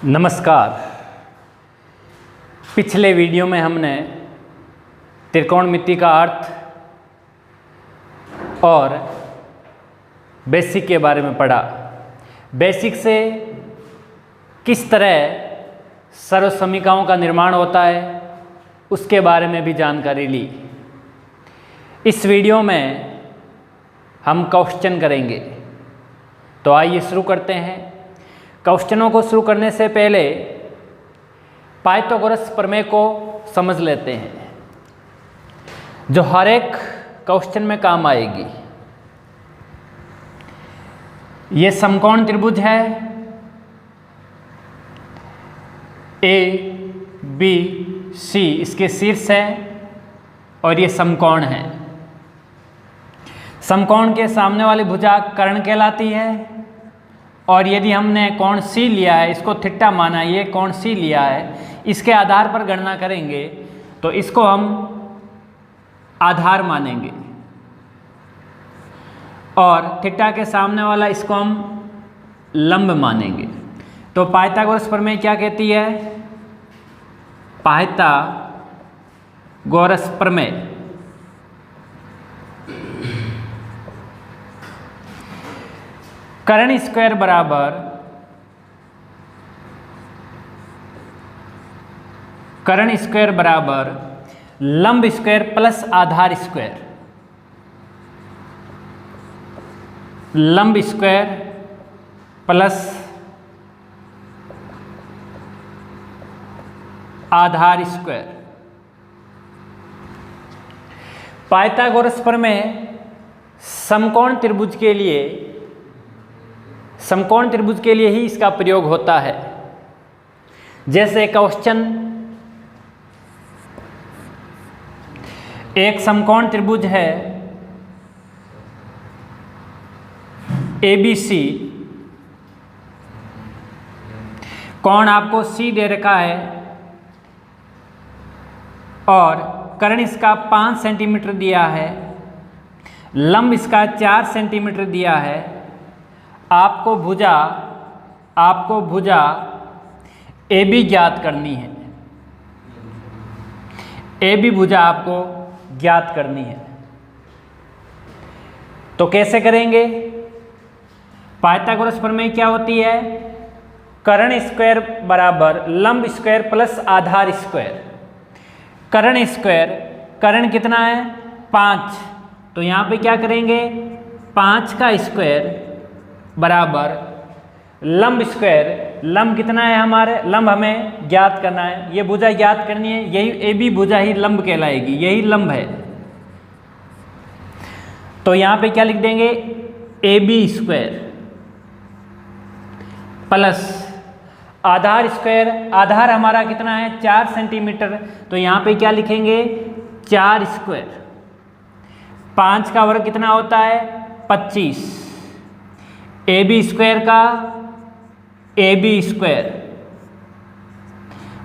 नमस्कार। पिछले वीडियो में हमने त्रिकोणमिति का अर्थ और बेसिक के बारे में पढ़ा। बेसिक से किस तरह सर्वसमीकाओं का निर्माण होता है उसके बारे में भी जानकारी ली। इस वीडियो में हम क्वेश्चन करेंगे, तो आइए शुरू करते हैं। क्वेश्चनों को शुरू करने से पहले पाइथागोरस प्रमेय को समझ लेते हैं, जो हर एक क्वेश्चन में काम आएगी। ये समकोण त्रिभुज है ABC, इसके शीर्ष है और ये समकोण है। समकोण के सामने वाली भुजा कर्ण कहलाती है, और यदि हमने कोण C लिया है, इसको थीटा माना, ये कोण C लिया है, इसके आधार पर गणना करेंगे तो इसको हम आधार मानेंगे, और थीटा के सामने वाला इसको हम लंब मानेंगे। तो पाइथागोरस प्रमेय क्या कहती है? पाइथागोरस प्रमेय कर्ण स्क्वायर बराबर लंब स्क्वायर प्लस आधार स्क्वायर, लंब स्क्वायर प्लस आधार स्क्वायर। पाइथागोरस प्रमेय समकोण त्रिभुज के लिए ही इसका प्रयोग होता है। जैसे क्वेश्चन, एक समकोण त्रिभुज है ABC, कोण आपको C दे रखा है और कर्ण इसका 5 सेंटीमीटर दिया है, लंब इसका 4 सेंटीमीटर दिया है। आपको भुजा AB ज्ञात करनी है। AB भुजा आपको ज्ञात करनी है, तो कैसे करेंगे? पाइथागोरस प्रमेय क्या होती है? कर्ण स्क्वायर बराबर लंब स्क्वायर प्लस आधार स्क्वायर। कर्ण कितना है? 5, तो यहाँ पे क्या करेंगे? 5 का स्क्वायर बराबर लंब स्क्वायर। लंब कितना है हमारे? लंब हमें ज्ञात करना है, ये भुजा ज्ञात करनी है। यही AB भुजा ही लंब कहलाएगी, यही लंब है। तो यहाँ पे क्या लिख देंगे? AB स्क्वायर प्लस आधार स्क्वायर। आधार हमारा कितना है? 4 सेंटीमीटर, तो यहाँ पे क्या लिखेंगे? 4 स्क्वायर। 5 का वर्ग कितना होता है? 25। AB स्क्वायर का AB स्क्वायर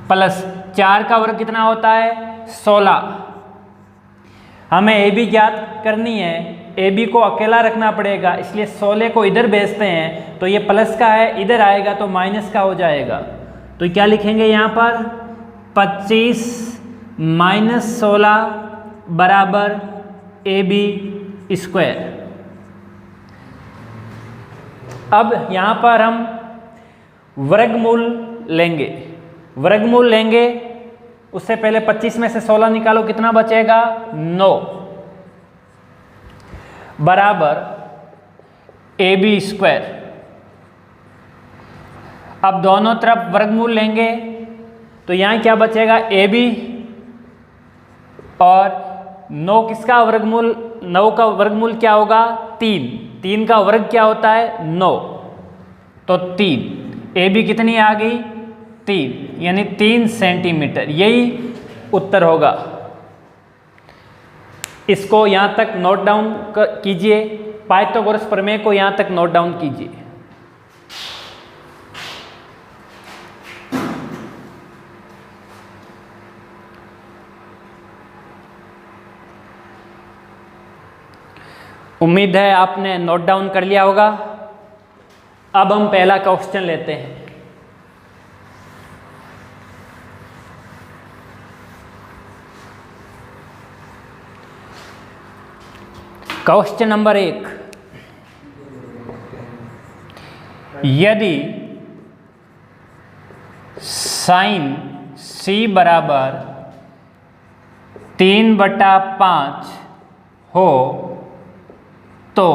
प्लस 4 का वर्ग कितना होता है? 16। हमें AB ज्ञात करनी है, AB को अकेला रखना पड़ेगा, इसलिए 16 को इधर भेजते हैं, तो ये प्लस का है, इधर आएगा तो माइनस का हो जाएगा। तो क्या लिखेंगे यहाँ पर? 25 माइनस 16 बराबर AB स्क्वायर। अब यहाँ पर हम वर्गमूल लेंगे। उससे पहले 25 में से 16 निकालो, कितना बचेगा? 9 बराबर AB स्क्वायर। अब दोनों तरफ वर्गमूल लेंगे, तो यहाँ क्या बचेगा? AB और 9 किसका वर्गमूल? 9 का वर्गमूल क्या होगा? 3 का वर्ग क्या होता है? 9, तो 3। AB कितनी आ गई? 3, यानी 3 सेंटीमीटर। यही उत्तर होगा। इसको यहाँ तक नोट डाउन कीजिए, पाइथागोरस प्रमेय को यहाँ तक नोट डाउन कीजिए। उम्मीद है आपने नोट डाउन कर लिया होगा। अब हम पहला क्वेश्चन लेते हैं। क्वेश्चन नंबर 1, यदि साइन c बराबर 3/5 हो तो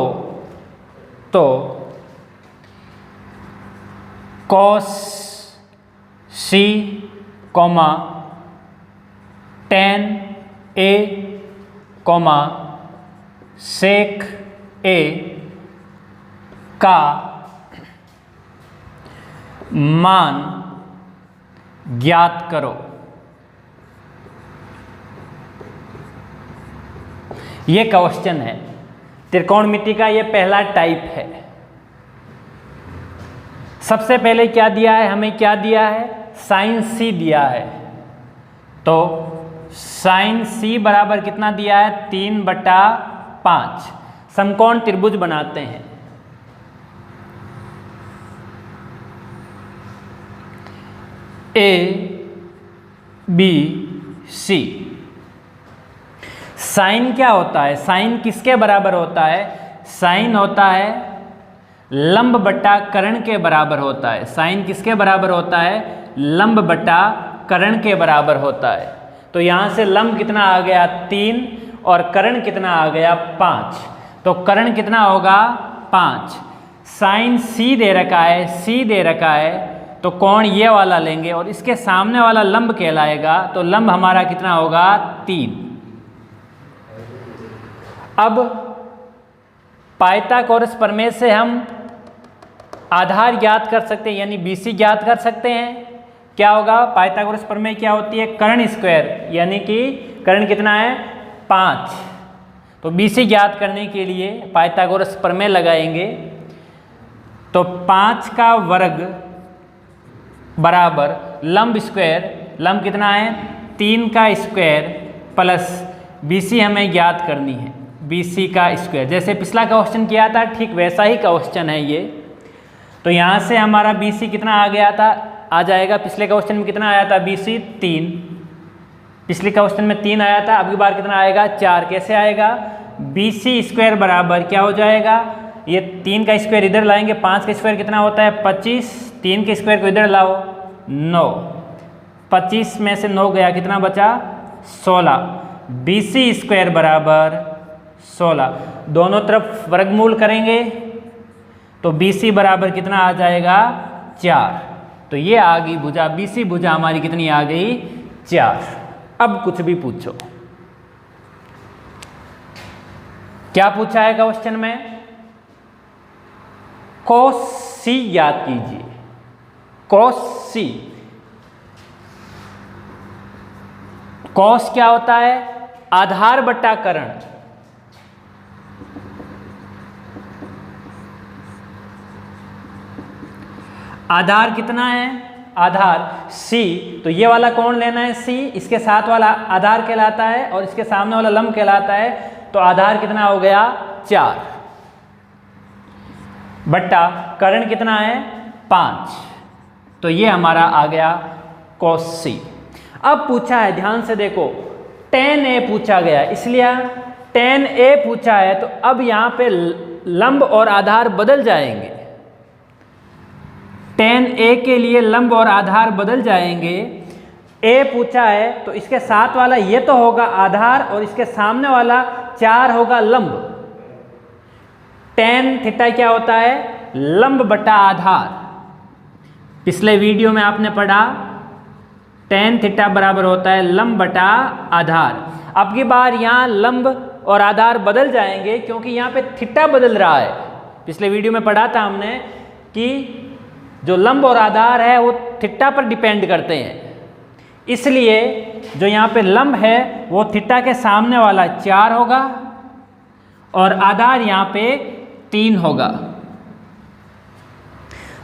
cos c, tan a, sec a का मान ज्ञात करो। ये क्वेश्चन है, त्रिकोणमिति का ये पहला टाइप है। सबसे पहले क्या दिया है, हमें क्या दिया है, साइन c दिया है। तो साइन c बराबर कितना दिया है, 3/5। समकोण त्रिभुज बनाते हैं। A B C। साइन क्या होता है, साइन किसके बराबर होता है, साइन होता है लंब बटा कर्ण के बराबर होता है। साइन किसके बराबर होता है, लंब बटा कर्ण के बराबर होता है। तो यहाँ से लंब कितना आ गया 3 और कर्ण कितना आ गया 5। तो कर्ण कितना होगा 5। साइन c दे रखा है, c दे रखा है, तो कोण ये वाला लेंगे और इसके सामने वाला लंब कहलाएगा। तो लंब हमारा कितना होगा 3। अब पाइथागोरस प्रमेय से हम आधार ज्ञात कर सकते हैं, यानी BC ज्ञात कर सकते हैं। क्या होगा, पाइथागोरस प्रमेय क्या होती है, कर्ण स्क्वायर, यानी कि कर्ण कितना है 5। तो BC ज्ञात करने के लिए पाइथागोरस प्रमेय लगाएंगे। तो 5 का वर्ग बराबर लंब स्क्वायर, लंब कितना है 3 का स्क्वायर प्लस BC हमें ज्ञात करनी है, BC का स्क्वायर। जैसे पिछला क्वेश्चन किया था ठीक वैसा ही क्वेश्चन है ये। तो यहाँ से हमारा BC कितना आ गया था, आ जाएगा, पिछले क्वेश्चन में कितना आया था BC 3, पिछले क्वेश्चन में 3 आया था, अब की बार कितना आएगा 4। कैसे आएगा, BC स्क्वायर बराबर क्या हो जाएगा, ये 3 का स्क्वायर इधर लाएंगे, 5 का स्क्वायर कितना होता है 25, 3 के स्क्वायर को इधर लाओ 9, 25 में से 9 गया, कितना बचा 16। BC स्क्वायर बराबर 16, दोनों तरफ वर्गमूल करेंगे तो BC बराबर कितना आ जाएगा 4। तो ये आ गई भुजा, BC भुजा हमारी कितनी आ गई 4। अब कुछ भी पूछो, क्या पूछा है क्वेश्चन में, cos C ज्ञात कीजिए। cos C, cos क्या होता है, आधार बटा कर्ण। आधार कितना है, आधार C, तो ये वाला कोण लेना है C, इसके साथ वाला आधार कहलाता है और इसके सामने वाला लंब कहलाता है। तो आधार कितना हो गया 4 बट्टा कर्ण कितना है 5। तो ये हमारा आ गया cos C। अब पूछा है, ध्यान से देखो, tan A पूछा गया, इसलिए tan A पूछा है। तो अब यहाँ पे लंब और आधार बदल जाएंगे। tan A के लिए लंब और आधार बदल जाएंगे। A पूछा है तो इसके साथ वाला ये तो होगा आधार और इसके सामने वाला 4 होगा लंब। tan थीटा क्या होता है, लंब बटा आधार। पिछले वीडियो में आपने पढ़ा tan थीटा बराबर होता है लंब बटा आधार। अब की बार यहाँ लंब और आधार बदल जाएंगे क्योंकि यहाँ पे थीटा बदल रहा है। पिछले वीडियो में पढ़ा था हमने कि जो लंब और आधार है वो थीटा पर डिपेंड करते हैं, इसलिए जो यहाँ पे लंब है वो थीटा के सामने वाला 4 होगा और आधार यहाँ पे 3 होगा।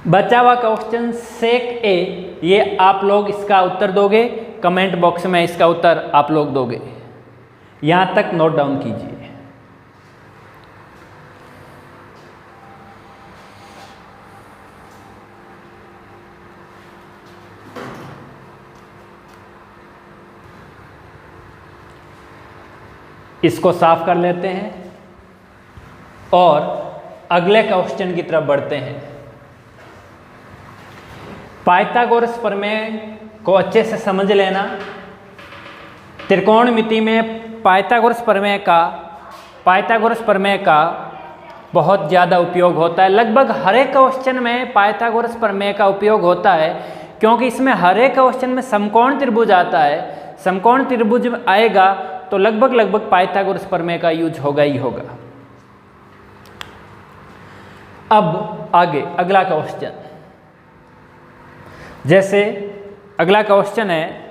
बचा हुआ क्वेश्चन सेक ए, ये आप लोग इसका उत्तर दोगे, कमेंट बॉक्स में इसका उत्तर आप लोग दोगे। यहाँ तक नोट डाउन कीजिए। इसको साफ कर लेते हैं। और अगले क्वेश्चन की तरफ बढ़ते हैं। पाइथागोरस प्रमेय को अच्छे से समझ लेना। त्रिकोणमिति में पाइथागोरस प्रमेय का बहुत ज़्यादा उपयोग होता है। लगभग हर एक क्वेश्चन में पाइथागोरस प्रमेय का उपयोग होता है, क्योंकि इसमें हर एक क्वेश्चन में समकोण त्रिभुज आता है। समकोण त्रिभुज आएगा तो लगभग पाइथागोरस प्रमेय का यूज होगा ही होगा। अब आगे अगला क्वेश्चन, जैसे अगला क्वेश्चन है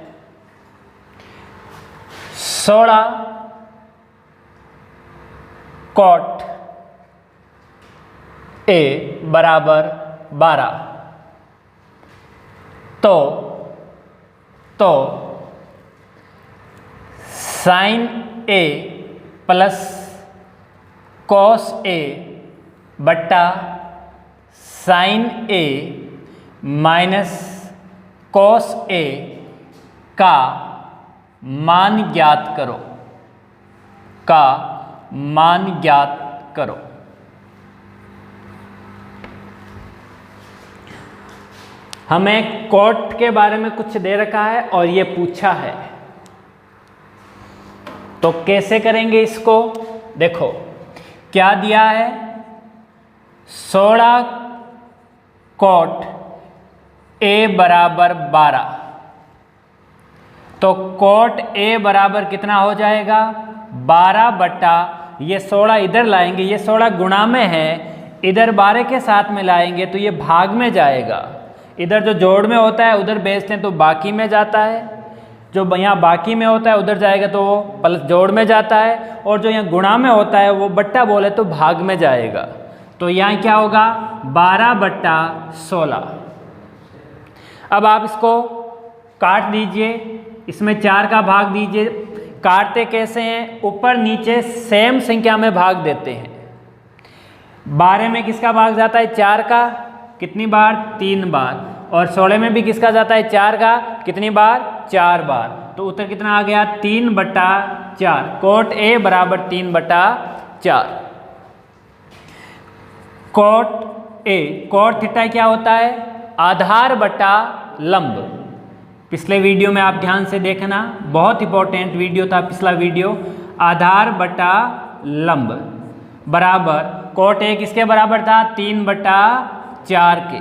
16 cot A बराबर 12, तो sine A plus cos A बट्टा sine A minus cos A का मान ज्ञात करो। हमें कॉट के बारे में कुछ दे रखा है और ये पूछा है, तो कैसे करेंगे इसको? देखो क्या दिया है, 16 cot A बराबर 12, तो cot A बराबर कितना हो जाएगा? 12 बट्टा ये 16 इधर लाएंगे, ये 16 गुणा में है, इधर 12 के साथ में लाएंगे तो ये भाग में जाएगा। इधर जो जोड़ में होता है उधर भेजते हैं तो बाकी में जाता है, जो यहाँ बाकी में होता है उधर जाएगा तो वो प्लस जोड़ में जाता है, और जो यहाँ गुणा में होता है वो बट्टा बोले तो भाग में जाएगा। तो यहाँ क्या होगा? 12 बट्टा 16। अब आप इसको काट दीजिए, इसमें 4 का भाग दीजिए। काटते कैसे हैं? ऊपर नीचे सेम संख्या में भाग देते हैं। 12 में किसका भाग जाता है? 4 का। कितनी बार? 3 बार। और 16 में भी किसका जाता है? 4 का। कितनी बार? 4 बार। तो उत्तर कितना आ गया? 3 बट्टा 4। cot A बराबर 3 बट्टा 4। cot थीटा क्या होता है? आधार बट्टा लंब। पिछले वीडियो में आप ध्यान से देखना, बहुत इंपॉर्टेंट वीडियो था पिछला वीडियो। आधार बट्टा लंब बराबर cot A किसके बराबर था? 3 बट्टा 4 के।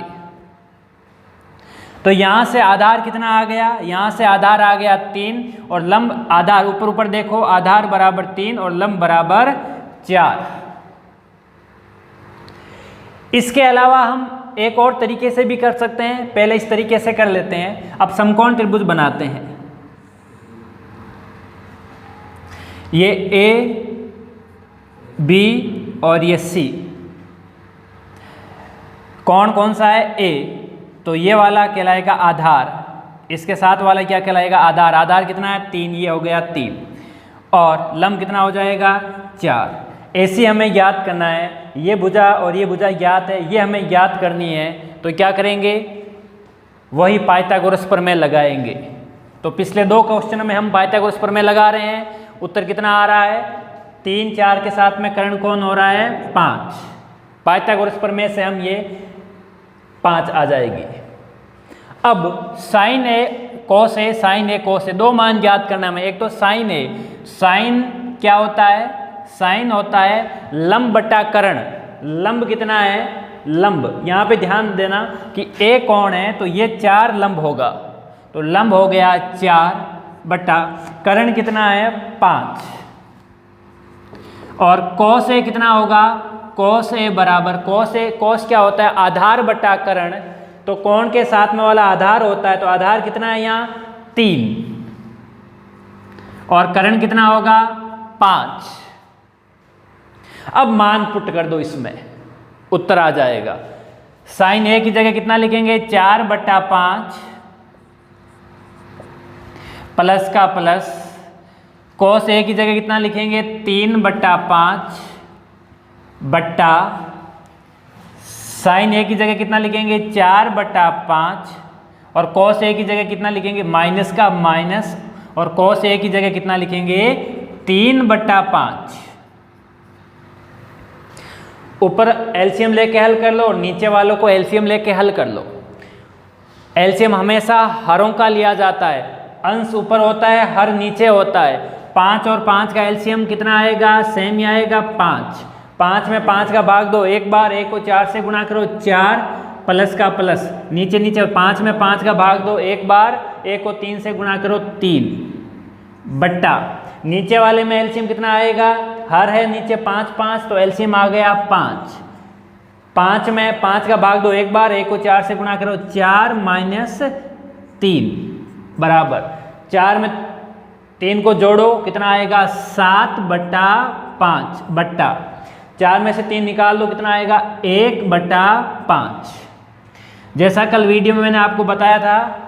तो यहाँ से आधार कितना आ गया? यहाँ से आधार आ गया 3 और लंब आधार ऊपर देखो, आधार बराबर 3 और लंब बराबर 4। इसके अलावा हम एक और तरीके से भी कर सकते हैं। पहले इस तरीके से कर लेते हैं। अब समकोण त्रिभुज बनाते हैं। ये A, B और ये C। कौन सा है? A, तो ये वाला कहलाएगा आधार, इसके साथ वाला क्या कहलाएगा? आधार। आधार कितना है? 3, ये हो गया 3। और लंब कितना हो जाएगा? 4। ऐसी हमें ज्ञात करना है। ये भुजा और ये भुजा ज्ञात है, ये हमें ज्ञात करनी है। तो क्या करेंगे? वही पाइथागोरस प्रमेय लगाएंगे। तो पिछले 2 क्वेश्चन में हम पाइथागोरस प्रमेय लगा रहे हैं। उत्तर कितना आ रहा है? 3, 4 के साथ में कर्ण कोण हो रहा है 5। पाइथागोरस प्रमेय से हम ये 5 आ जाएगी। अब साइन ए कोस ए, साइन ए कोस ए, 2 मान ज्ञात करना है। एक तो साइन ए, साइन क्या होता है? साइन होता है लंब बट्टा कर्ण। लंब कितना है? लंब, यहाँ पे ध्यान देना कि ए कोण है तो ये 4 लंब होगा, तो लंब हो गया 4 बट्टा कर्ण कितना है? 5। और कोस ए कितना होगा? कोस ए बराबर कोस ए, कोस क्या होता है? आधार बट्टा कर्ण। तो कोण के साथ में वाला आधार होता है, तो आधार कितना है यहाँ? 3। और कर्ण कितना होगा? 5। अब मान पुट कर दो, इसमें उत्तर आ जाएगा। साइन ए की जगह कितना लिखेंगे? 4 बट्टा 5 प्लस का प्लस, कोस ए की जगह कितना लिखेंगे? 3 बट्टा 5 बट्टा साइन ए की जगह कितना लिखेंगे? 4 बट्टा 5 और कोस ए की जगह कितना लिखेंगे? माइनस का माइनस, और कोस ए की जगह कितना लिखेंगे? 3 बट्टा 5। ऊपर एलसीएम लेके हल कर लो और नीचे वालों को एलसीएम लेके हल कर लो। एलसीएम हमेशा हरों का लिया जाता है, अंश ऊपर होता है, हर नीचे होता है। 5 और 5 का एलसीएम कितना आएगा? सेम ही आएगा 5। 5 में 5 का भाग दो एक बार, 1 को 4 से गुणा करो 4 प्लस का प्लस, नीचे नीचे 5 में 5 का भाग दो एक बार, 1 को 3 से गुणा करो 3 बट्टा नीचे वाले में एलसीएम कितना आएगा? हर है नीचे 5 5 तो एलसीएम आ गया 5। 5 में 5 का भाग दो एक बार, 1 को 4 से गुणा करो 4 माइनस 3 बराबर 4 में 3 को जोड़ो कितना आएगा? 7 बट्टा 5 बट्टा 4 में से 3 निकाल दो कितना आएगा? 1 बट्टा 5। जैसा कल वीडियो में मैंने आपको बताया था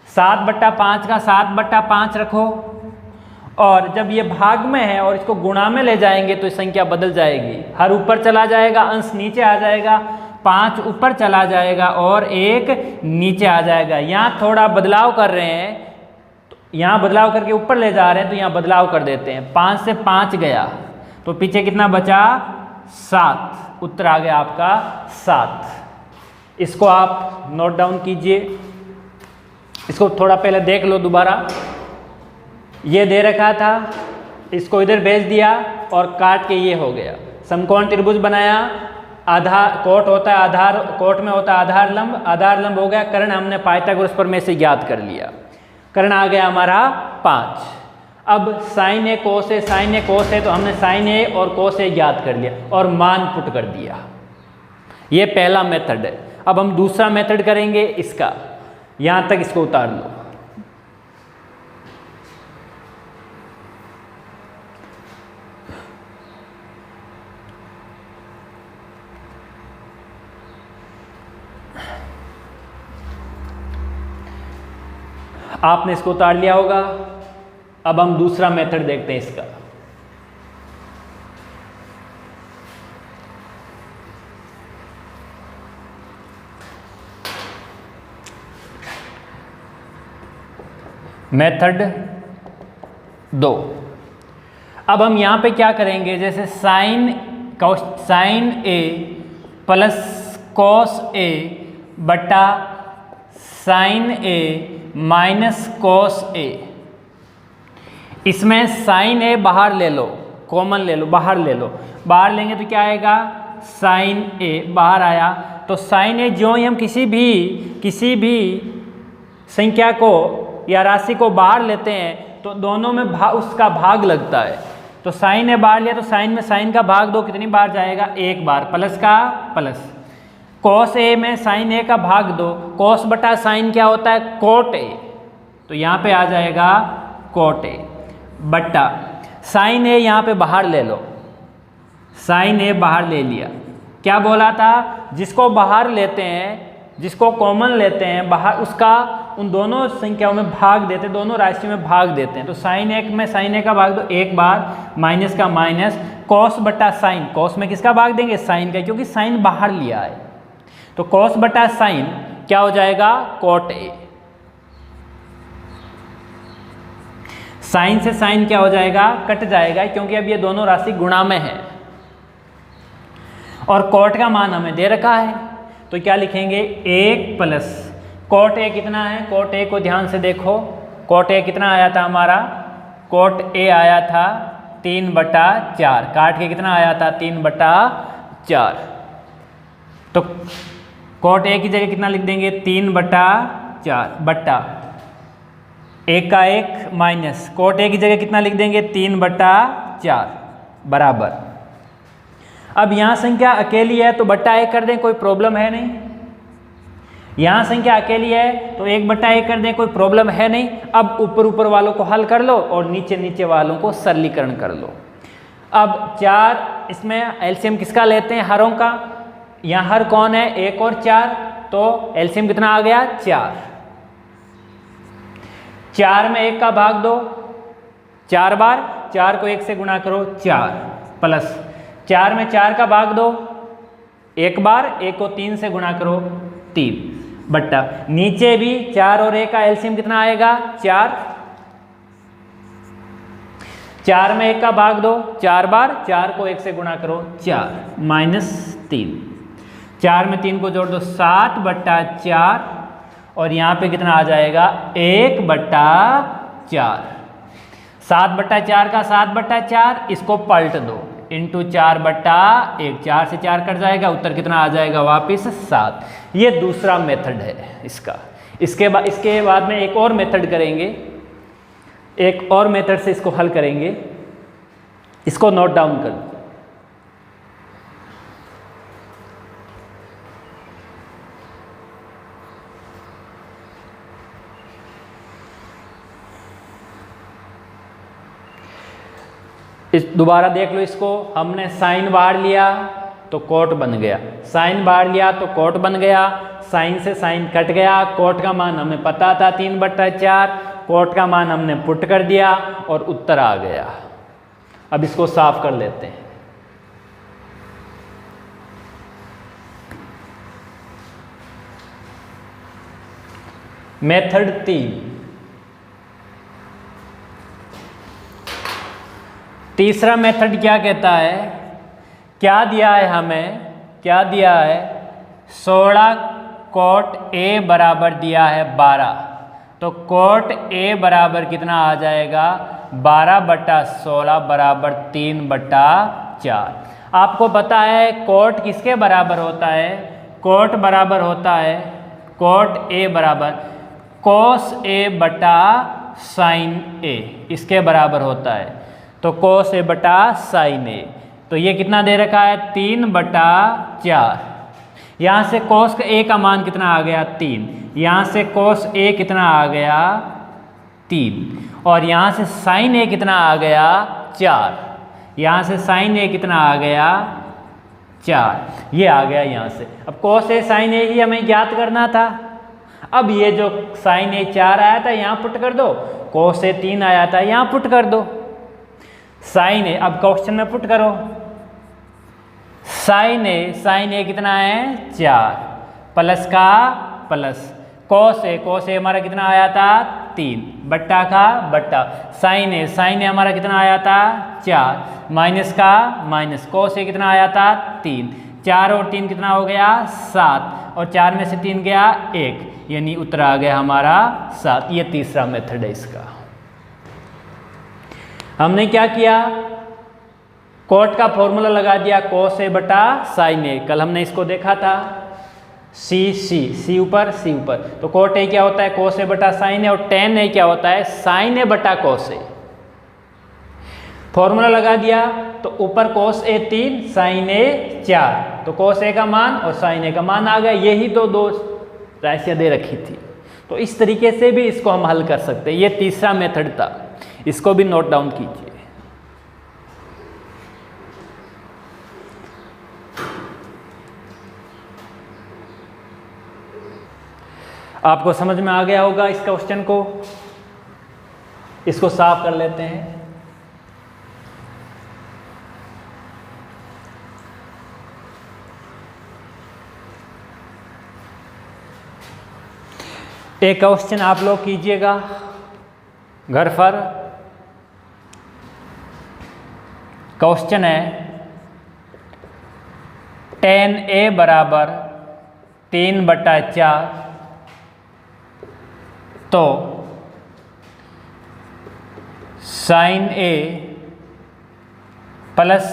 7 बट्टा 5 का 7 बट्टा 5 रखो, और जब ये भाग में है और इसको गुणा में ले जाएंगे तो संख्या बदल जाएगी। हर ऊपर चला जाएगा, अंश नीचे आ जाएगा, 5 ऊपर चला जाएगा और 1 नीचे आ जाएगा। यहाँ थोड़ा बदलाव कर रहे हैं, तो यहाँ बदलाव करके ऊपर ले जा रहे हैं तो यहाँ बदलाव कर देते हैं। 5 से 5 गया तो पीछे कितना बचा? 7। उत्तर आ गया आपका 7। इसको आप नोट डाउन कीजिए। इसको थोड़ा पहले देख लो दोबारा। ये दे रखा था, इसको इधर भेज दिया और काट के ये हो गया। समकोण त्रिभुज बनाया, आधार कोट होता है, आधार कोट में होता है आधार लंब, आधार लंब हो गया। कर्ण हमने पाइथागोरस प्रमेय से ज्ञात कर लिया, कर्ण आ गया हमारा 5। अब साइन ए कोस ए, साइन ए कोस है तो हमने साइन ए और कोस ए ज्ञात कर लिया और मान पुट कर दिया। ये पहला मेथड है। अब हम दूसरा मेथड करेंगे इसका। यहाँ तक इसको उतार लो। आपने इसको उतार लिया होगा। अब हम दूसरा मेथड देखते हैं इसका। मेथड 2। अब हम यहां पे क्या करेंगे? जैसे sign A plus cos A बटा sign A minus cos A. इसमें साइन ए बाहर ले लो, कॉमन ले लो, बाहर ले लो। बाहर लेंगे तो क्या आएगा? साइन ए बाहर आया तो साइन ए जो ही हम किसी भी संख्या को या राशि को बाहर लेते हैं तो दोनों में उसका भाग लगता है। तो साइन ए बाहर लिया तो साइन में साइन का भाग दो, कितनी बार जाएगा? 1 बार, प्लस का प्लस। कॉस ए में साइन ए का भाग दो, कॉस बटा साइन क्या होता है? कोट ए, तो यहाँ पे आ जाएगा कोट ए बट्टा साइन ए यहाँ पे बाहर ले लो, साइन ए बाहर ले लिया। क्या बोला था? जिसको बाहर लेते हैं, जिसको कॉमन लेते हैं बाहर, उसका उन दोनों संख्याओं में भाग देते, दोनों राशियों में भाग देते हैं। तो साइन ए में साइन ए का भाग दो 1 बार, माइनस का माइनस, कॉस बटा साइन, कॉस में किसका भाग देंगे? साइन का, क्योंकि साइन बाहर लिया है। तो कॉस बटा साइन क्या हो जाएगा? Cot A. साइन से साइन क्या हो जाएगा? कट जाएगा, क्योंकि अब ये दोनों राशि गुणा में है और कोट का मान हमें दे रखा है। तो क्या लिखेंगे? 1 प्लस कोट ए कितना है? कोट ए को ध्यान से देखो। कोट ए कितना आया था हमारा? कोट ए आया था 3/4। काट के कितना आया था? 3/4। तो कोट ए की जगह कितना लिख देंगे? 3/4 बट्टा 1 का 1 माइनस कोट ए की जगह कितना लिख देंगे? 3/4 बराबर। अब यहाँ संख्या अकेली है तो बट्टा 1 कर दें, कोई प्रॉब्लम है नहीं। यहाँ संख्या अकेली है तो 1/1 कर दें, कोई प्रॉब्लम है नहीं। अब ऊपर ऊपर वालों को हल कर लो और नीचे नीचे वालों को सरलीकरण कर लो। अब 4, इसमें एलसीएम किसका लेते हैं? हरों का। यहाँ हर कौन है? 1 और 4, तो एलसीएम कितना आ गया? 4। 4 में 1 का भाग दो 4 बार, 4 को 1 से गुणा करो 4 प्लस 4 में 4 का भाग दो 1 बार, 1 को 3 से गुणा करो 3 बट्टा नीचे भी 4 और 1 का एलसीएम कितना आएगा? 4। 4 में 1 का भाग दो 4 बार, 4 को 1 से गुणा करो 4 माइनस 3, 4 में 3 को जोड़ दो 7/4 और यहाँ पे कितना आ जाएगा 1/4, 7/4 का 7/4 इसको पलट दो इंटू 4/1, 4 से 4 कट जाएगा, उत्तर कितना आ जाएगा वापिस 7। ये दूसरा मेथड है इसका। इसके बाद में एक और मेथड करेंगे, एक और मेथड से इसको हल करेंगे, इसको नोट डाउन कर दो। दोबारा देख लो इसको, हमने साइन बाहर लिया तो कोट बन गया, साइन बाहर लिया तो कोट बन गया, साइन से साइन कट गया, कोट का मान हमें पता था 3/4, कोट का मान हमने पुट कर दिया और उत्तर आ गया। अब इसको साफ कर लेते हैं। मेथड 3, तीसरा मेथड क्या कहता है, क्या दिया है हमें, क्या दिया है 16 कोट A बराबर दिया है 12, तो कोट A बराबर कितना आ जाएगा 12/16 बराबर 3/4। आपको पता है कोट किसके बराबर होता है, कोट बराबर होता है कोट A बराबर कोस A बटा साइन A, इसके बराबर होता है। तो कोस A बटा साइन A, तो ये कितना दे रखा है 3/4। यहाँ से कोस A का मान कितना आ गया 3, यहाँ से कोस A कितना आ गया 3 और यहाँ से साइन A कितना आ गया 4, यहाँ से साइन A कितना आ गया 4, ये आ गया यहाँ से। अब कोस A साइन A ही हमें ज्ञात करना था। अब ये जो साइन A 4 आया था यहाँ पुट कर दो, कोस A 3 आया था यहाँ पुट कर दो, साइन A अब क्वेश्चन में पुट करो, साइन A कितना है 4 प्लस का प्लस, कोस A हमारा कितना आया था 3 बट्टा का बट्टा, साइन A हमारा कितना आया था 4 माइनस का माइनस, कोस A कितना आया था 3, 4 और 3 कितना हो गया 7 और 4 में से 3 गया 1, यानी उत्तर आ गया हमारा 7। ये तीसरा मेथड है इसका। हमने क्या किया, कोट का फॉर्मूला लगा दिया कोस A बटा साइन A, कल हमने इसको देखा था, सी ऊपर सी ऊपर, तो कोट A क्या होता है कोस A बटा साइन A और टेन A क्या होता है साइन A बटा कोस A। फॉर्मूला लगा दिया तो ऊपर कोस A 3 साइन A 4, तो कोस A का मान और साइन A का मान आ गया, यही दो राशियां दे रखी थी। तो इस तरीके से भी इसको हम हल कर सकते हैं। ये तीसरा मेथड था, इसको भी नोट डाउन कीजिए। आपको समझ में आ गया होगा इस क्वेश्चन को, इसको साफ कर लेते हैं। एक क्वेश्चन आप लोग कीजिएगा घर पर। क्वेश्चन है tan A बराबर 3/4, तो sine A plus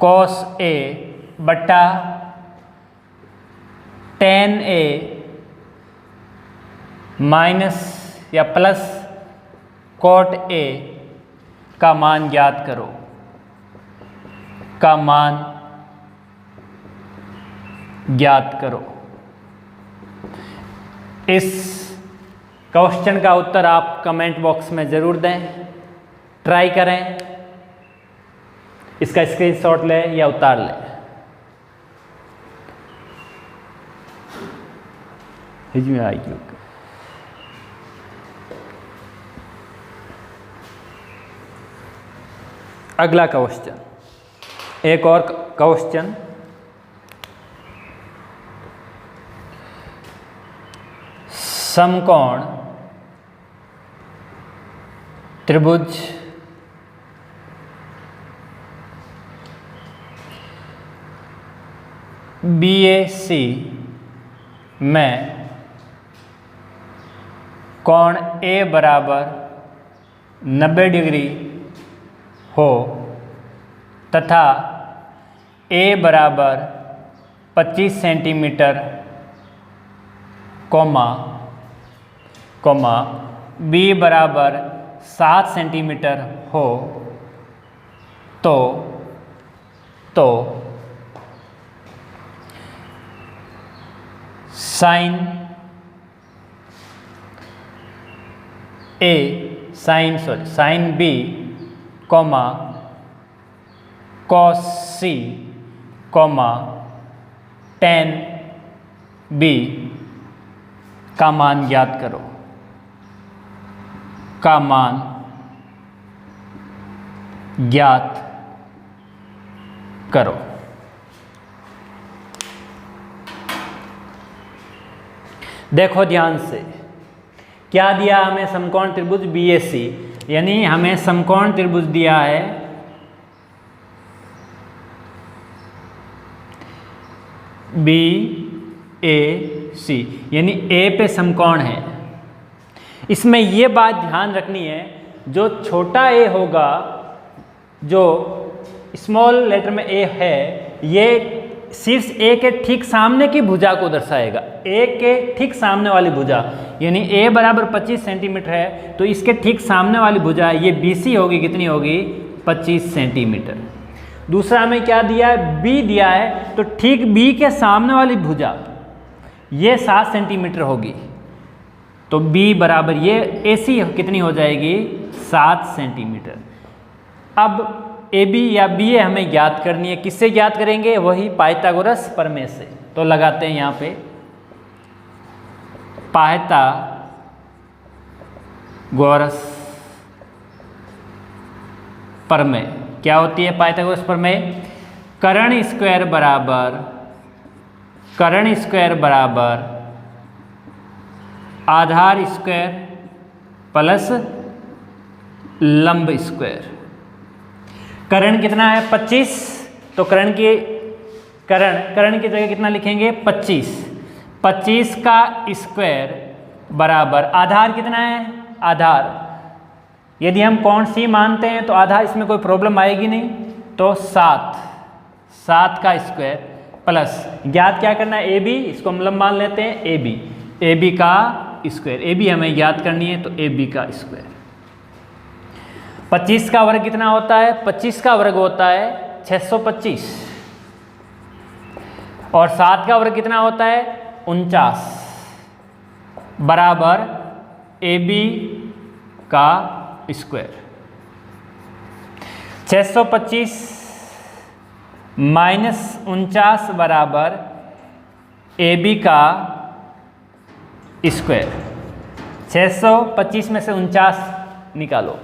cos A बटा tan A माइनस या प्लस कोट A का मान ज्ञात करो, का मान ज्ञात करो। इस क्वेश्चन का उत्तर आप कमेंट बॉक्स में ज़रूर दें, ट्राई करें, इसका स्क्रीनशॉट लें या उतार लें। हिजमे आएगी। अगला क्वेश्चन, एक और क्वेश्चन, समकोण त्रिभुज BAC में कोण A बराबर 90 डिग्री हो तथा A बराबर 25 सेंटीमीटर कोमा B बराबर 7 सेंटीमीटर हो तो sine B comma cos C comma tan B का मान ज्ञात करो, का मान ज्ञात करो। देखो ध्यान से, क्या दिया हमें? समकोण त्रिभुज BAC, यानी हमें समकोण त्रिभुज दिया है BAC, यानी A पे समकोण है। इसमें ये बात ध्यान रखनी है, जो छोटा a होगा, जो स्मॉल लेटर में a है, ये शीर्ष a के ठीक सामने की भुजा को दर्शाएगा। a के ठीक सामने वाली भुजा, यानी a बराबर 25 सेंटीमीटर है, तो इसके ठीक सामने वाली भुजा ये BC होगी, कितनी होगी? 25 सेंटीमीटर। दूसरा हमें क्या दिया है? B दिया है, तो ठीक B के सामने वाली भुजा ये 7 सेंटीमीटर होगी, तो B बराबर ये AC कितनी हो जाएगी? 7 सेंटीमीटर। अब AB या BA हमें ज्ञात करनी है, किससे ज्ञात करेंगे? वही पाइथागोरस प्रमेय से। तो लगाते हैं यहाँ पे पाइथागोरस प्रमेय। क्या होती है पाइथागोरस प्रमेय? कर्ण स्क्वायर बराबर आधार स्क्वायर प्लस लंब स्क्वायर। कर्ण कितना है? 25, तो कर्ण की जगह कितना लिखेंगे? 25। 25 का स्क्वायर बराबर आधार कितना है? आधार यदि हम कोण C मानते हैं तो आधार इसमें कोई प्रॉब्लम आएगी नहीं, तो 7 का स्क्वायर प्लस ज्ञात क्या करना है? AB, इसको हम लंब मान लेते हैं AB का स्क्वायर। AB हमें ज्ञात करनी है, तो AB का स्क्वायर। 25 का वर्ग कितना होता है? 25 का वर्ग होता है 625, और 7 का वर्ग कितना होता है? 49 बराबर AB का स्क्वायर। 625 माइनस 49 बराबर AB का स्क्वायर। 625 में से 49 निकालो,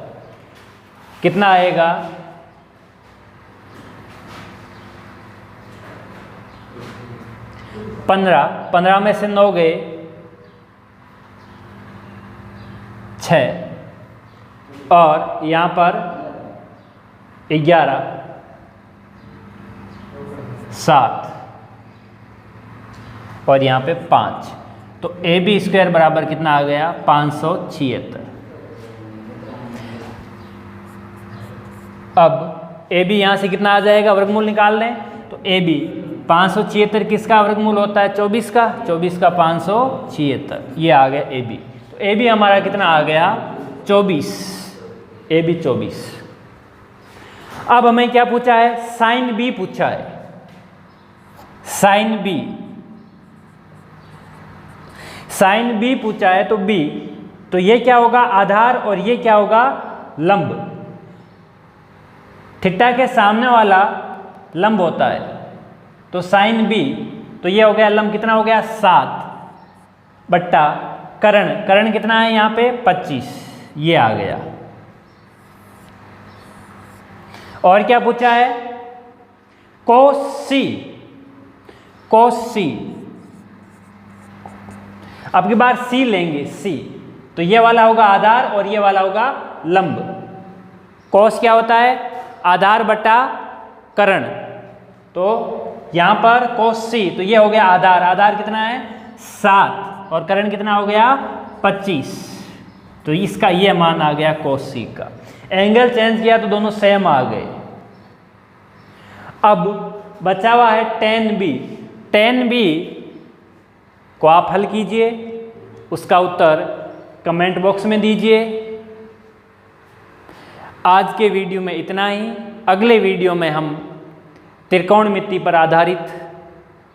कितना आएगा? 15 में से 9 गए 6, और यहाँ पर 11 7, और यहाँ पे 5, तो AB स्क्वायर बराबर कितना आ गया? 576। अब AB यहाँ से कितना आ जाएगा? वर्गमूल निकाल लें, तो AB 576 किसका वर्गमूल होता है? 24 का। 24 का 576, ये आ गया AB। तो AB हमारा कितना आ गया? 24। AB 24। अब हमें क्या पूछा है? साइन B पूछा है। साइन B पूछा है, तो B, तो ये क्या होगा? आधार, और ये क्या होगा? लंब। थीटा के सामने वाला लंब होता है, तो साइन B, तो ये हो गया लंब, कितना हो गया? 7 बट्टा कर्ण कितना है यहाँ पे? 25, ये आ गया। और क्या पूछा है? cos C। अब की बार C लेंगे, C, तो ये वाला होगा आधार और ये वाला होगा लंब। cos क्या होता है? आधार बटा कर्ण, तो यहाँ पर cos c, तो ये हो गया आधार, आधार कितना है 7 और करण कितना हो गया 25, तो इसका ये मान आ गया cos c का। एंगल चेंज किया तो दोनों सेम आ गए। अब बचा हुआ है tan b, tan b को आप हल कीजिए, उसका उत्तर कमेंट बॉक्स में दीजिए। आज के वीडियो में इतना ही। अगले वीडियो में हम त्रिकोणमिति पर आधारित,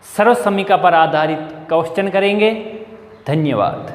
सर्वसमीका पर आधारित क्वेश्चन करेंगे। धन्यवाद।